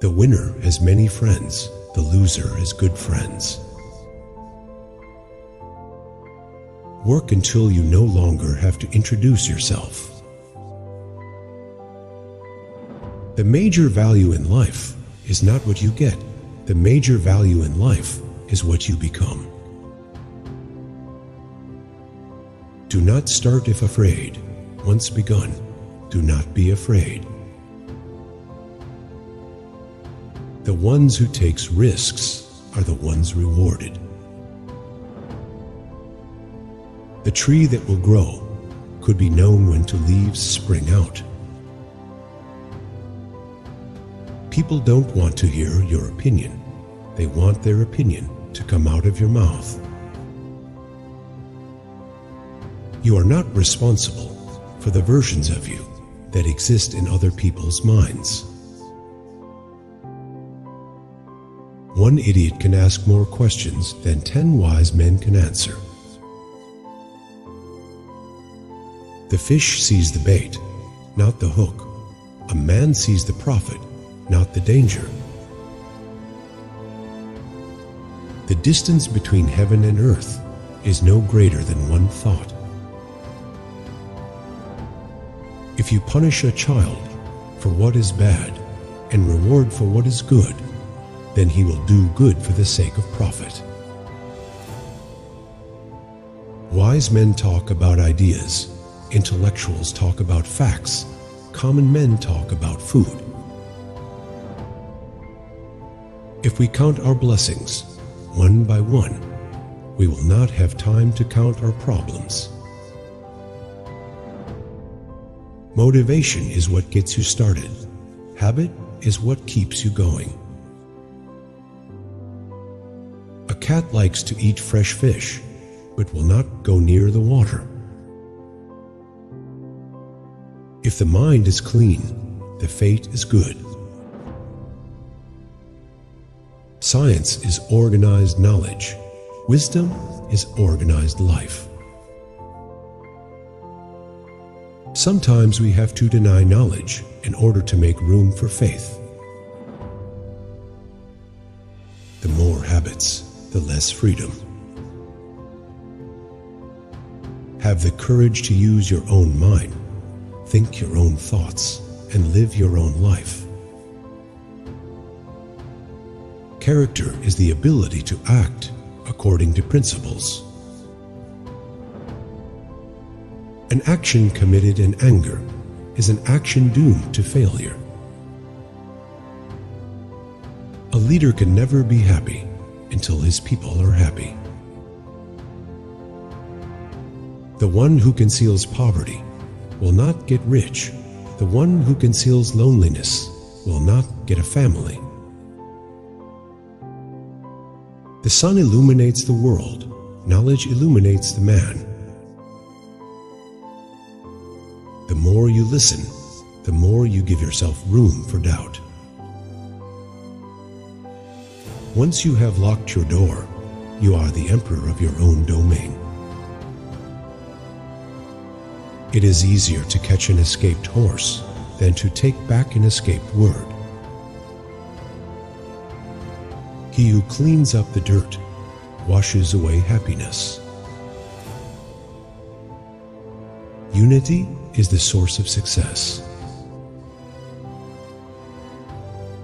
The winner has many friends, the loser has good friends. Work until you no longer have to introduce yourself. The major value in life is not what you get. The major value in life is what you become. Do not start if afraid. Once begun, do not be afraid. The ones who takes risks are the ones rewarded. The tree that will grow could be known when to leaves spring out. People don't want to hear your opinion. They want their opinion to come out of your mouth. You are not responsible for the versions of you that exist in other people's minds. One idiot can ask more questions than 10 wise men can answer. The fish sees the bait, not the hook. A man sees the profit, not the danger. The distance between heaven and earth is no greater than one thought. If you punish a child for what is bad and reward for what is good, then he will do good for the sake of profit. Wise men talk about ideas, intellectuals talk about facts, common men talk about food. If we count our blessings one by one, we will not have time to count our problems. Motivation is what gets you started. Habit is what keeps you going. A cat likes to eat fresh fish, but will not go near the water. If the mind is clean, the fate is good. Science is organized knowledge. Wisdom is organized life. Sometimes we have to deny knowledge in order to make room for faith. The more habits, the less freedom. Have the courage to use your own mind, think your own thoughts, and live your own life. Character is the ability to act according to principles. An action committed in anger is an action doomed to failure. A leader can never be happy until his people are happy. The one who conceals poverty will not get rich. The one who conceals loneliness will not get a family. The sun illuminates the world. Knowledge illuminates the man. The more you listen, the more you give yourself room for doubt. Once you have locked your door, you are the emperor of your own domain. It is easier to catch an escaped horse than to take back an escaped word. He who cleans up the dirt washes away happiness. Unity is the source of success.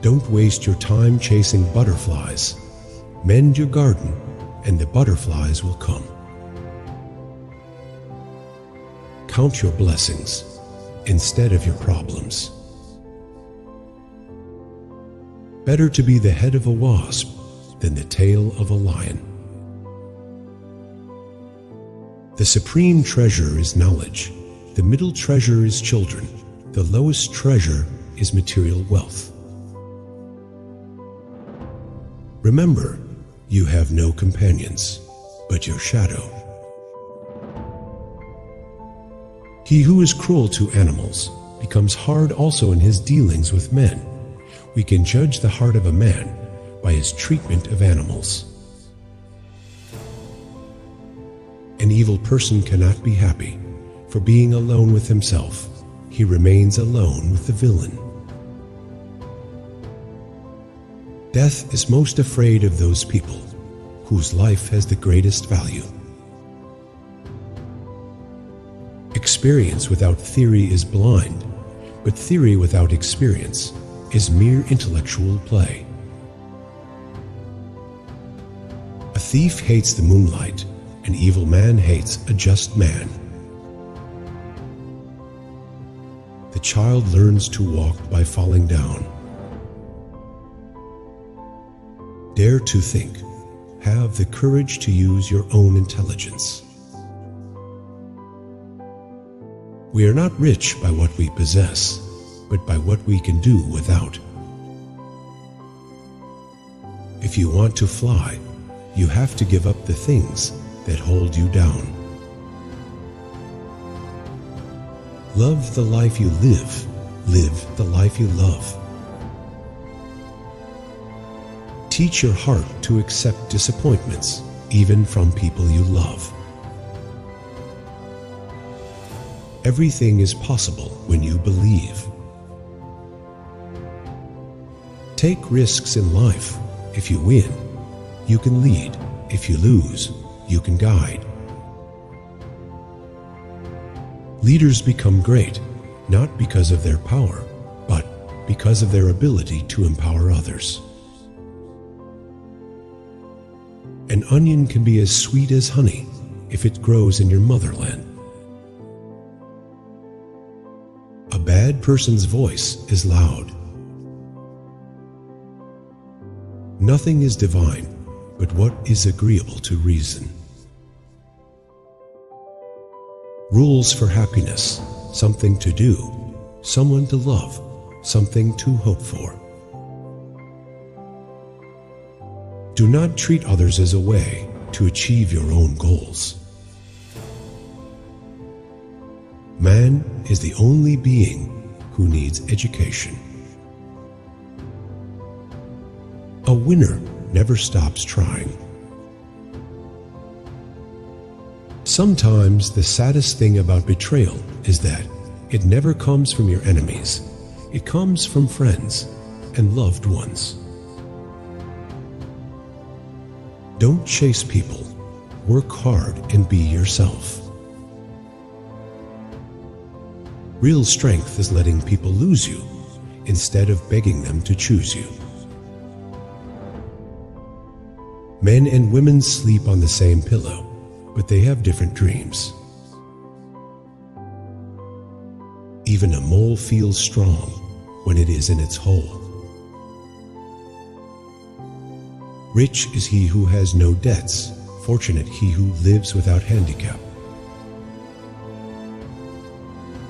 Don't waste your time chasing butterflies. Mend your garden, and the butterflies will come. Count your blessings instead of your problems. Better to be the head of a wasp than the tail of a lion. The supreme treasure is knowledge. The middle treasure is children. The lowest treasure is material wealth. Remember, you have no companions but your shadow. He who is cruel to animals becomes hard also in his dealings with men. We can judge the heart of a man by his treatment of animals. An evil person cannot be happy, for being alone with himself, he remains alone with the villain. Death is most afraid of those people whose life has the greatest value. Experience without theory is blind, but theory without experience is mere intellectual play. A thief hates the moonlight, an evil man hates a just man. The child learns to walk by falling down. Dare to think. Have the courage to use your own intelligence. We are not rich by what we possess, but by what we can do without. If you want to fly, you have to give up the things that hold you down. Love the life you live. Live the life you love. Teach your heart to accept disappointments, even from people you love. Everything is possible when you believe. Take risks in life. If you win, you can lead. If you lose, you can guide. Leaders become great, not because of their power, but because of their ability to empower others. An onion can be as sweet as honey if it grows in your motherland. A bad person's voice is loud. Nothing is divine but what is agreeable to reason. Rules for happiness, something to do, someone to love, something to hope for. Do not treat others as a way to achieve your own goals. Man is the only being who needs education. A winner never stops trying. Sometimes the saddest thing about betrayal is that it never comes from your enemies. It comes from friends and loved ones. Don't chase people. Work hard and be yourself. Real strength is letting people lose you instead of begging them to choose you. Men and women sleep on the same pillow, but they have different dreams. Even a mole feels strong when it is in its hole. Rich is he who has no debts, fortunate he who lives without handicap.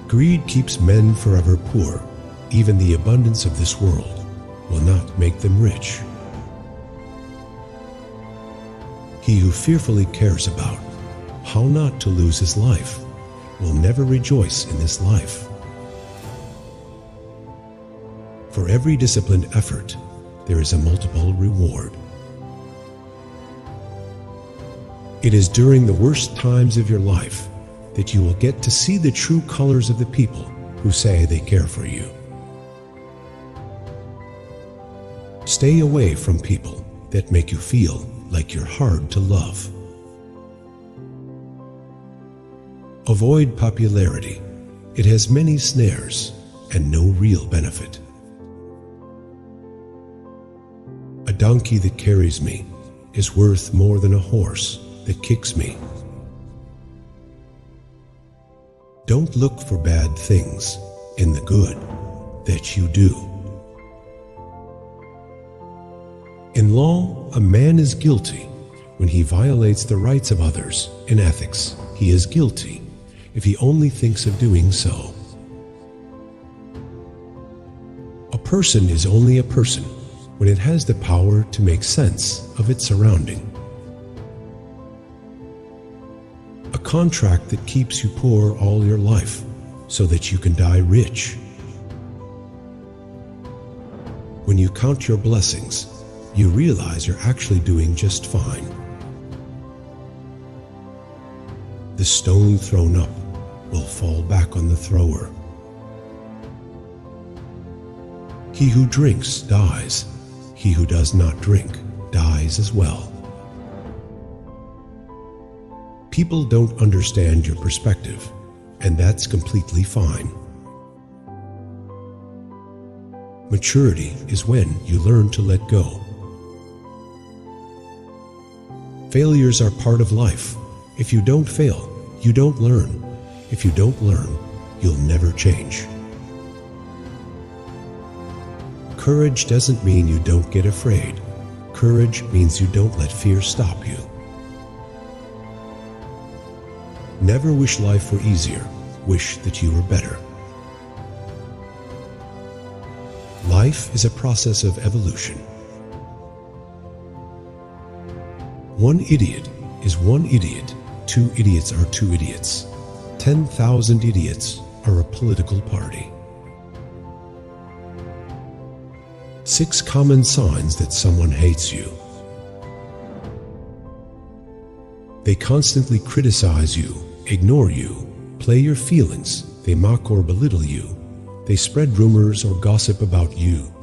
Greed keeps men forever poor. Even the abundance of this world will not make them rich. He who fearfully cares about how not to lose his life will never rejoice in this life. For every disciplined effort, there is a multiple reward. It is during the worst times of your life that you will get to see the true colors of the people who say they care for you. Stay away from people that make you feel like you're hard to love. Avoid popularity. It has many snares and no real benefit. A donkey that carries me is worth more than a horse that kicks me. Don't look for bad things in the good that you do. In law, a man is guilty when he violates the rights of others. In ethics, he is guilty if he only thinks of doing so. A person is only a person when it has the power to make sense of its surrounding. A contract that keeps you poor all your life so that you can die rich. When you count your blessings, you realize you're actually doing just fine. The stone thrown up will fall back on the thrower. He who drinks dies. He who does not drink dies as well. People don't understand your perspective, and that's completely fine. Maturity is when you learn to let go. Failures are part of life. If you don't fail, you don't learn. If you don't learn, you'll never change. Courage doesn't mean you don't get afraid. Courage means you don't let fear stop you. Never wish life were easier. Wish that you were better. Life is a process of evolution. One idiot is one idiot. 2 idiots are 2 idiots. 10,000 idiots are a political party. 6 common signs that someone hates you. They constantly criticize you, ignore you, play your feelings, they mock or belittle you, they spread rumors or gossip about you,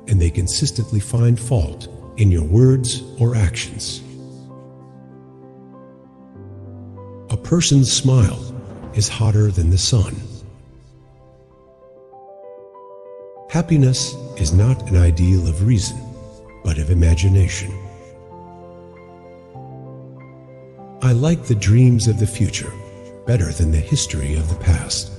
and they consistently find fault in your words or actions. A person's smile is hotter than the sun. Happiness is not an ideal of reason, but of imagination. I like the dreams of the future better than the history of the past.